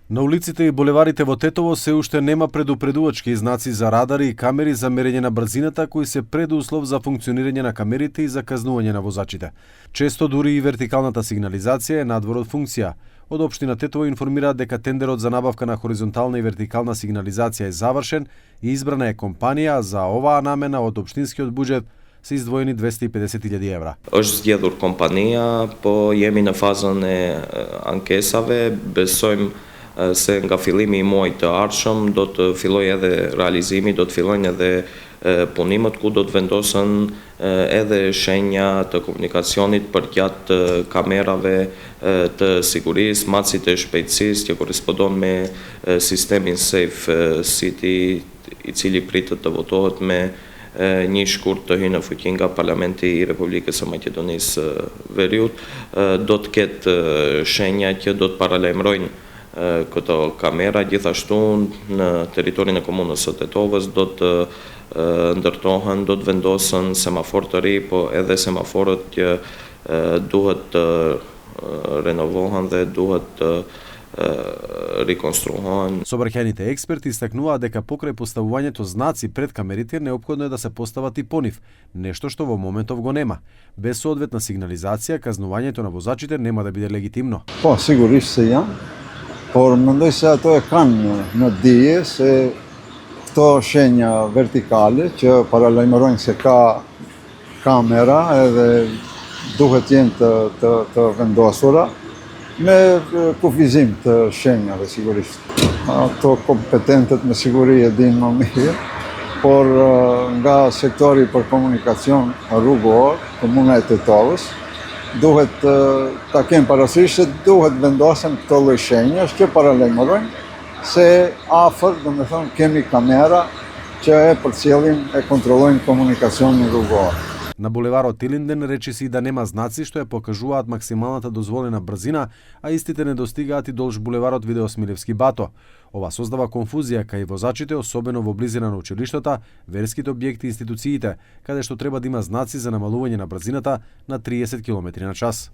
На улиците и булеварите во Тетово се уште нема предупредувачки знаци за радари и камери за мерење на брзината кои се предуслов за функционирање на камерите и за казнување на возачите. Често дури и вертикалната сигнализација е надвор од функција. Од општина Тетово информираат дека тендерот за набавка на хоризонтална и вертикална сигнализација е завршен и избрана е компанија, за оваа намена од општинскиот буџет се издвоени 250.000 евра. Është zgjedhur kompania, po jemi në fazën e ankesave, besojmë se nga fillimi i muajit të ardhshëm do të fillojë edhe realizimi, do të fillojnë edhe punimet ku do të vendosen edhe shenja të komunikacionit përgjatë kamerave të sigurisë, macit e shpejtësisë që korrespondon me sistemin Safe City, i cili pritet të votohet me një shkurt të hyjë në fuqi nga Parlamenti i Republikës së Maqedonisë Veriut, do të ketë shenja që do të paralajmërojnë këto kamera, gjithashtu në territorin e komunës së Tetovës do të ndërtohen, do të vendosen semafor të ri, po edhe semaforët që duhet të renovohen dhe duhet të rekonstruohen. Собраќајните експерти истакнуваат дека покрај поставувањето знаци пред камерите неопходно е да се постават и по нив, нешто што во моментов го нема. Без соодветна сигнализација, казнувањето на возачите нема да биде легитимно. Po, sigurisht se janë, por mendoj se ato e kanë në dije se këto shenja vertikale që paralajmërojnë se ka kamera edhe duhet jenë të vendosura me kufizim të shenjave sigurisht. Ato kompetentët me siguri e dinë më mirë, por nga sektori për komunikacion rrugor, komuna e Tetovës, duhet ta kemë parasysh se duhet vendosen këto lloj shenjash që paralajmërojnë se afër, domethënë, kemi kamera që e përcjellin e kontrollojnë komunikacionin rrugor. На булеварот Илинден речиси да нема знаци што ја покажуваат максималната дозволена брзина, а истите не достигаат и долж булеварот Видео Смилевски Бато. Ова создава конфузија кај возачите, особено во близина на училиштата, верските објекти и институциите, каде што треба да има знаци за намалување на брзината на 30 км на час.